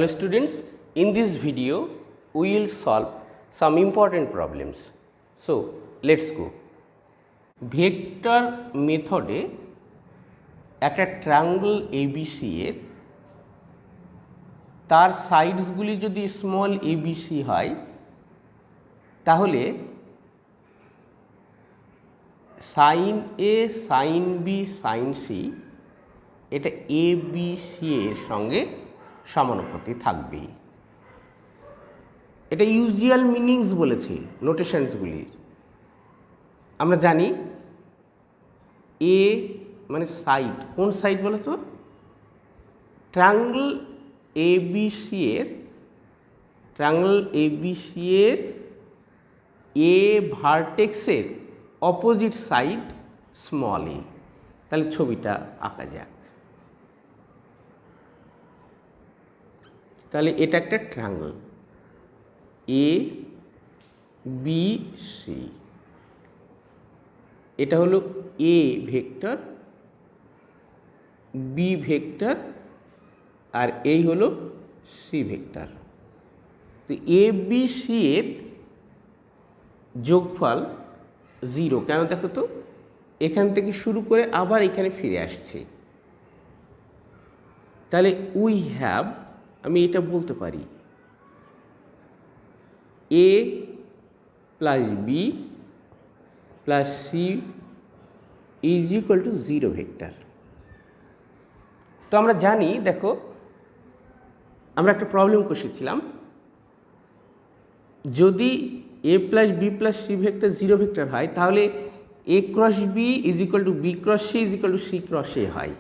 Hello students, in this video we will solve some important problems. So let's go. Vector মেথডে একটা triangle ABC এর তার সাইডসগুলি যদি small ABC হয় তাহলে sin A sin B sin C এটা ABC এর সঙ্গে সমানুপাতি থাকবে। এটা ইউজুয়াল মিনিংস বলেছে নোটেশনসগুলির। আমরা জানি এ মানে সাইড, কোন সাইড বলো তো? ট্রায়াঙ্গল ABC এর এ ভার্টেক্সের অপোজিট সাইড স্মল এ। তাহলে ছবিটা আঁকা যাক। তাহলে এটা একটা ট্রায়াঙ্গল ABC, এটা হলো এ ভেক্টর, বি ভেক্টর, আর এই হলো সি ভেক্টর। তো ABC এর যোগফল 0। কেন দেখো তো, এখান থেকে শুরু করে আবার এখানে ফিরে আসছে। তাহলে উই হ্যাভ, আমি এটা বলতে পারি A plus B plus C is equal to 0 vector. তো আমরা জানি, দেখো আমরা একটা প্রবলেম কষেছিলাম, যদি A plus B plus C vector 0 vector হয় তাহলে A cross B is equal to B cross C is equal to C cross A হয়।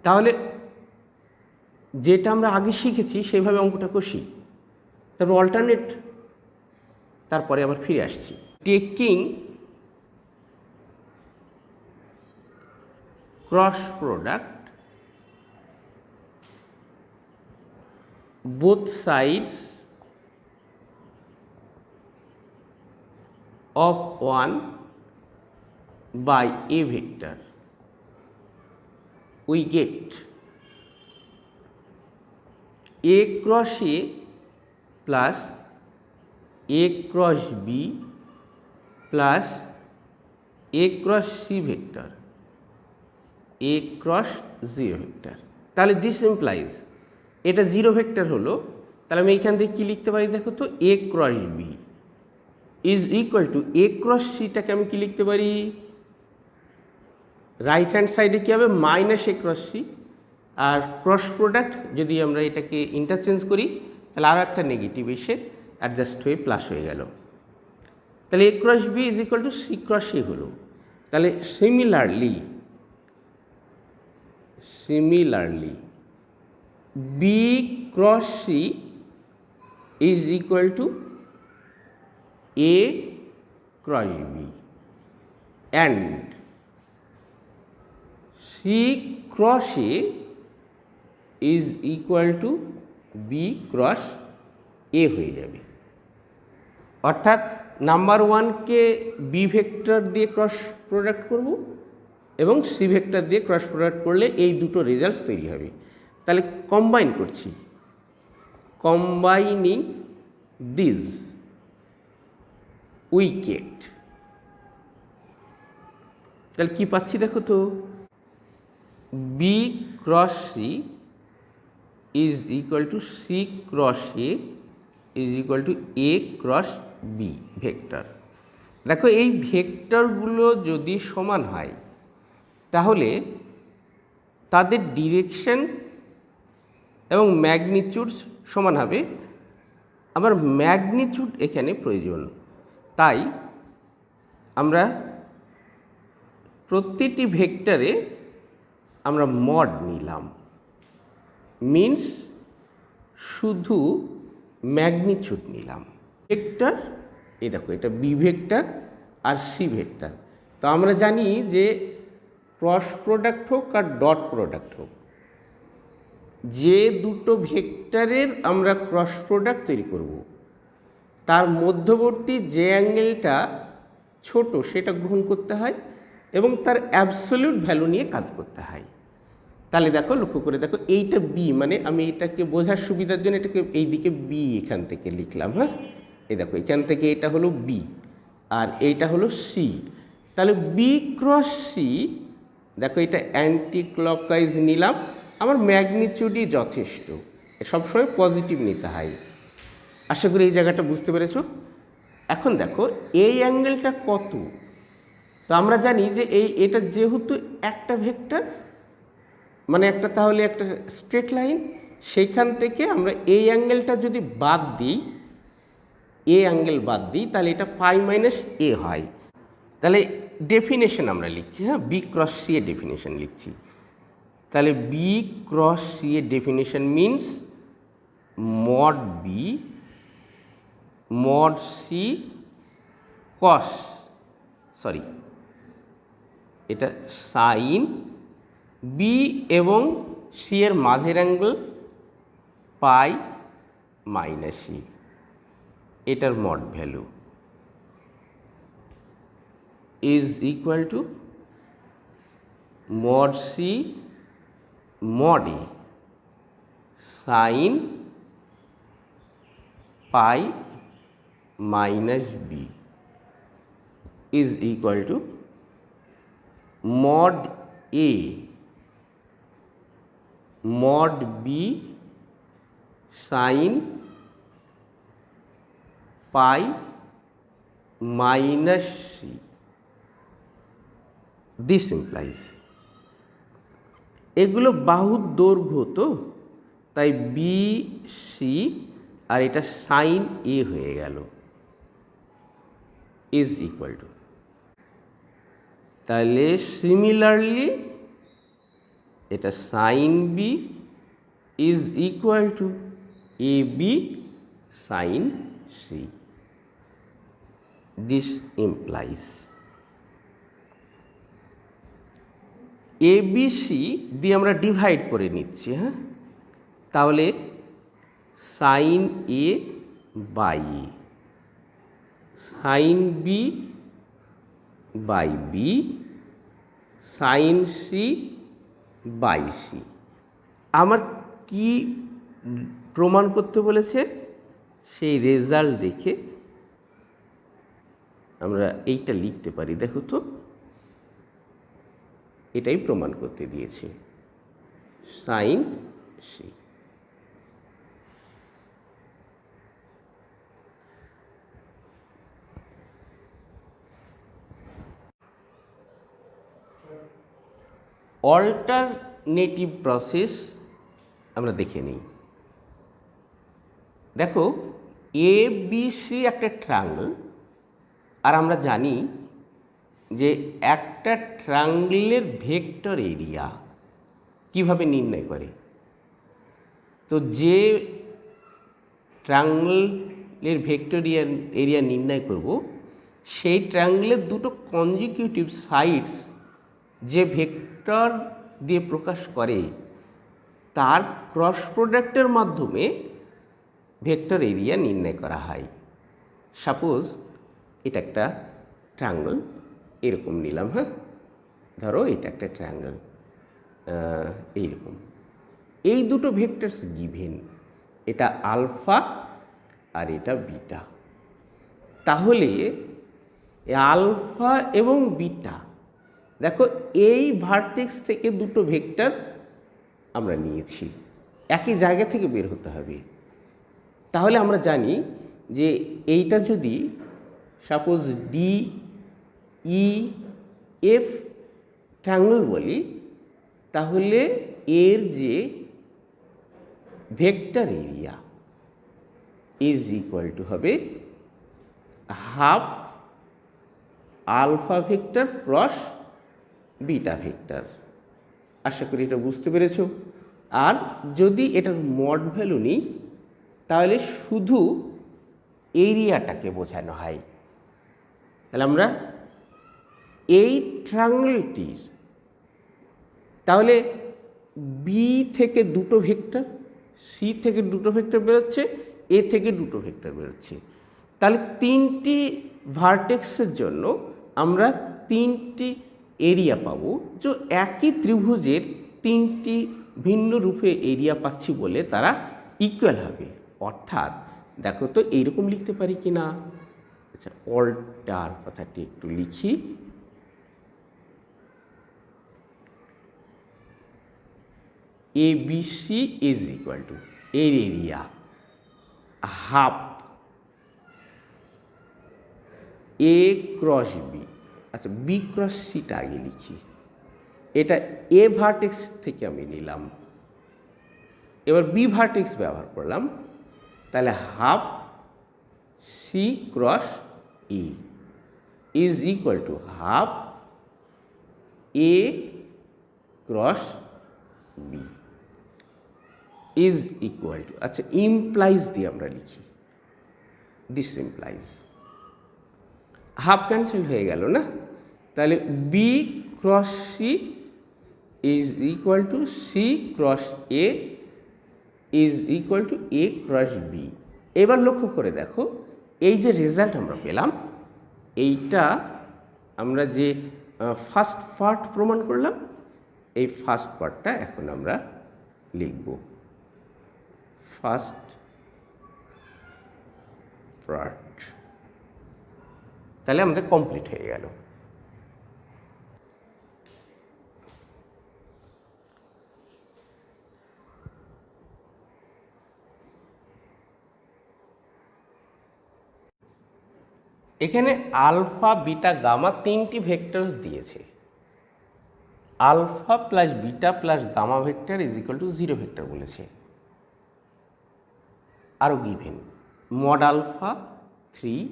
তাহলে যেটা আমরা আগে শিখেছি সেইভাবে অঙ্কটা কষি, তারপর অল্টারনেট, তারপরে আবার ফিরে আসছি। Taking cross product both sides of 1 by a vector, we get A cross A plus A cross B plus A cross C vector, A cross 0 vector. তাহলে this implies এটা 0 ভেক্টর হলো। তাহলে আমি এইখান থেকে কী লিখতে পারি দেখো তো, A cross B is equal to A cross সিটাকে আমি কী লিখতে পারি, রাইট হ্যান্ড সাইডে কী হবে, মাইনাস A ক্রস সি, আর ক্রস প্রোডাক্ট যদি আমরা এটাকে ইন্টারচেঞ্জ করি তাহলে আরও একটা নেগেটিভ এসে অ্যাডজাস্ট হয়ে প্লাস হয়ে গেল। তাহলে A cross B is equal to C cross A হলো। তাহলে similarly B cross C is equal to A cross B and C cross A is equal to B cross A হয়ে যাবে। অর্থাৎ number 1কে B vector দিয়ে cross product করব এবং C vector দিয়ে cross product করলে এই দুটো রেজাল্টস তৈরি হবে। তাহলে কম্বাইন করছি, কম্বাইনিং দিস উই গেট, তাহলে কী পাচ্ছি দেখো তো, B cross C is equal to C cross A is equal to A cross B vector. দেখো এই ভেক্টরগুলো যদি সমান হয় তাহলে তাদের ডিরেকশন এবং ম্যাগনিচিউড সমান হবে। আমার ম্যাগনিচিউড এখানে প্রয়োজন, তাই আমরা প্রতিটি ভেক্টরে আমরা মড নিলাম, মিন্স শুধু ম্যাগনিচিউড নিলাম। ভেক্টর এই দেখো, এটা বি ভেক্টর আর সি ভেক্টর। তো আমরা জানি যে ক্রস প্রোডাক্ট হোক আর ডট প্রোডাক্ট হোক, যে দুটো ভেক্টরের আমরা ক্রস প্রোডাক্ট তৈরি করব তার মধ্যবর্তী যে অ্যাঙ্গেলটা ছোট সেটা গ্রহণ করতে হয় এবং তার অ্যাবসলিউট ভ্যালু নিয়ে কাজ করতে হয়। তাহলে দেখো, লক্ষ্য করে দেখো, এইটা বি, মানে আমি এটাকে বোঝার সুবিধার জন্য এটাকে এইদিকে বি এখান থেকে লিখলাম। হ্যাঁ, এই দেখো এখান থেকে এটা হলো বি আর এইটা হলো সি। তাহলে বি ক্রস সি, দেখো এটা অ্যান্টি ক্লকওয়াইজ নিলাম, আমার ম্যাগনিটিউডই যথেষ্ট, সবসময় পজিটিভ নিতে হয়। আশা করি এই জায়গাটা বুঝতে পেরেছো। এখন দেখো এই অ্যাঙ্গেলটা কত, তো আমরা জানি যে এটা যেহেতু একটা ভেক্টর, মানে একটা, তাহলে একটা স্ট্রেট লাইন, সেইখান থেকে আমরা এই অ্যাঙ্গেলটা যদি বাদ দিই, এ অ্যাঙ্গেল বাদ দিই, তাহলে এটা পাই মাইনাস এ হয়। তাহলে ডেফিনেশন আমরা লিখছি, হ্যাঁ, বি ক্রস সি এর ডেফিনেশন লিখছি। তাহলে বি ক্রস সি এর definition means mod B mod C cos, sorry এটা সাইন বি এবং সি এর মাঝের অ্যাঙ্গেল পাই মাইনাস সি, এটার mod value is equal to mod C mod A sine pi minus B is equal to mod A mod B sine pi minus C. This implies, এগুলো বাহুর দৈর্ঘ্য, তো তাই B C আর এটা sign A হয়ে গেল, is equal to, তাহলে similarly এটা sine B is equal to A B sine C. This implies A B C দিয়ে আমরা ডিভাইড করে নিচ্ছি। হ্যাঁ, তাহলে sine A by A sine B by B sine C by C. আমার কি প্রমাণ করতে বলেছে, সেই রেজাল্ট দেখে আমরা এইটা লিখতে পারি। দেখো তো, এটাই প্রমাণ করতে দিয়েছে, সাইন সি। অল্টারনেটিভ প্রসেস আমরা দেখে নিই। দেখো এ বি সি একটা ট্রায়াঙ্গল, আর আমরা জানি যে একটা ট্রায়াঙ্গলের ভেক্টর এরিয়া কিভাবে নির্ণয় করে। তো যে ট্রায়াঙ্গলের ভেক্টর এরিয়া নির্ণয় করব, সেই ট্রায়াঙ্গলের দুটো কনজিকিউটিভ সাইডস যে ভেক্টর দিয়ে প্রকাশ করে, তার ক্রস প্রোডাক্টের মাধ্যমে ভেক্টর এরিয়া নির্ণয় করা হয়। সাপোজ এটা একটা ট্রায়াঙ্গল, এরকম নিলাম। হ্যাঁ, ধরো এটা একটা ট্রায়াঙ্গল এইরকম, এই দুটো ভেক্টরস গিভেন, এটা আলফা আর এটা বিটা। তাহলে আলফা এবং বিটা, দেখো এই ভার্টেক্স থেকে দুটো ভেক্টর আমরা নিয়েছি, একই জায়গা থেকে বের হতে হবে। তাহলে আমরা জানি যে এইটা যদি suppose D E F triangle বলি, তাহলে এর যে vector area is equal to হবে half alpha vector cross beta vector. আশা করি এটা বুঝতে পেরেছো। আর যদি এটার মড ভ্যালু নিই, তাহলে শুধু এরিয়াটাকে বোঝানো হয়। তাহলে আমরা এই ট্রায়াঙ্গলটির, তাহলে বি থেকে দুটো ভেক্টর, সি থেকে দুটো ভেক্টর বেরোচ্ছে, এ থেকে দুটো ভেক্টর বেরোচ্ছে, তাহলে তিনটি ভার্টেক্সের জন্য আমরা তিনটি এরিয়া পাবো। যে একই ত্রিভুজের তিনটি ভিন্ন রূপে এরিয়া পাচ্ছি বলে তারা ইকুয়াল হবে। অর্থাৎ দেখো তো এইরকম লিখতে পারি কি না। আচ্ছা, অল্টার কথাটি একটু লিখি। ABC ইজ ইকুয়াল টু এর area half A cross B. আচ্ছা, বি ক্রস সিটা আগে লিখি। এটা এ ভার্টেক্স থেকে আমি নিলাম, এবার বি ভার্টেক্স ব্যবহার করলাম, তাহলে half C cross E is equal to half A cross B is equal to, আচ্ছা ইমপ্লাইজ দিয়ে আমরা লিখি, দিস ইমপ্লাইজ। হাফ ক্যান্সেল হয়ে গেল না, তাহলে B cross C is equal to C cross A is equal to A cross B. এবার লক্ষ্য করে দেখো, এই যে রেজাল্ট আমরা পেলাম, এইটা আমরা যে ফার্স্ট পার্ট প্রমাণ করলাম, এই ফার্স্ট পার্টটা এখন আমরা লিখব। ফার্স্ট পার্ট, তাহলে আমাদের কমপ্লিট হয়ে গেল। এখানে আলফা বিটা গামা তিনটি ভেক্টরস দিয়েছে। Alpha plus beta plus gamma vector is equal to 0 vector বলেছে। আরও given mod alpha 3,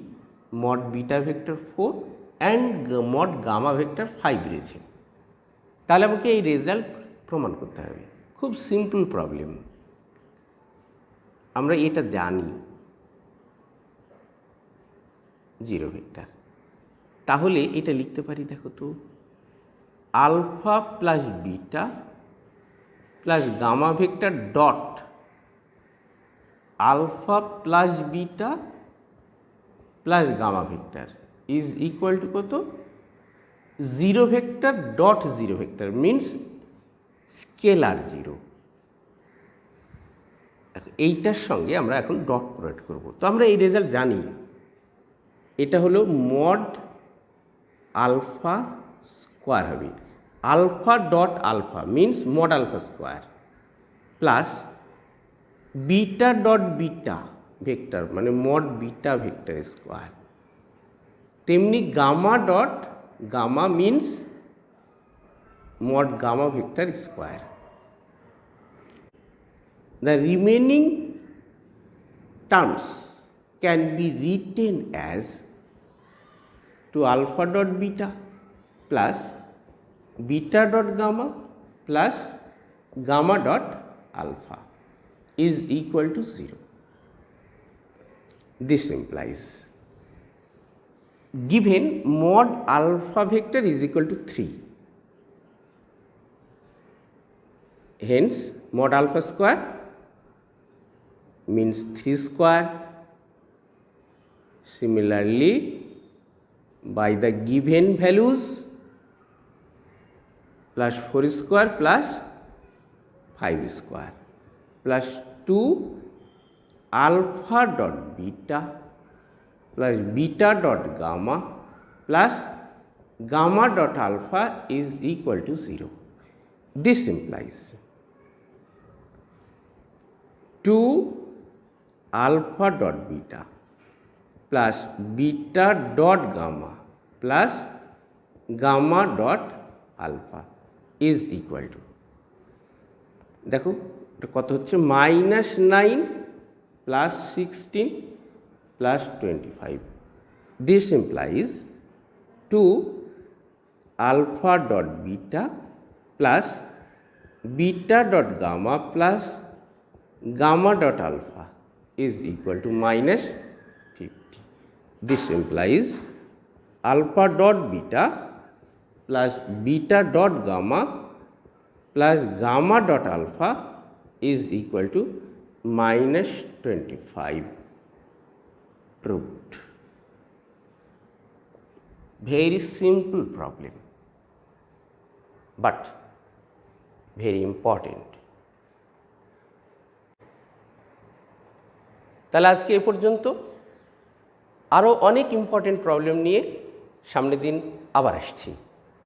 mod beta vector 4 and mod gamma vector 5 রয়েছে। তাহলে আমাকে এই রেজাল্ট প্রমাণ করতে হবে। খুব সিম্পল প্রবলেম, আমরা এটা জানি 0 ভেক্টর। তাহলে এটা লিখতে পারি, দেখো তো, alpha plus beta plus gamma vector dot alpha plus beta plus gamma vector is equal to কত, 0 vector dot 0 vector means scalar 0। এইটার সঙ্গে আমরা এখন ডট প্রোডাক্ট করব। তো আমরা এই রেজাল্ট জানি, এটা হলো মড আলফা স্কোয়ার হবে, alpha dot alpha means mod alpha square plus beta dot beta vector মানে মড বিটা ভেক্টর স্কোয়ার, তেমনি gamma dot gamma means mod gamma vector square. The remaining terms can be written as 2 alpha dot beta plus beta dot gamma plus gamma dot alpha is equal to 0. This implies given mod alpha vector is equal to 3, hence mod alpha square means 3 square. Similarly, by the given values plus 4 square plus 5 square plus 2 alpha dot beta plus beta dot gamma plus gamma dot alpha is equal to 0. This implies 2 alpha dot beta plus beta dot gamma plus gamma dot alpha is equal to, দেখো এটা কত হচ্ছে, -9 plus 16 plus 25. This implies 2 alpha dot beta plus beta dot gamma plus gamma dot alpha is equal to -50. This implies alpha dot beta plus beta dot gamma plus gamma dot alpha is equal to -25. Proved. Very simple problem, but very important. তাহলে আজকে এ পর্যন্ত। আরও অনেক important problem নিয়ে সামনের দিন আবার আসছি।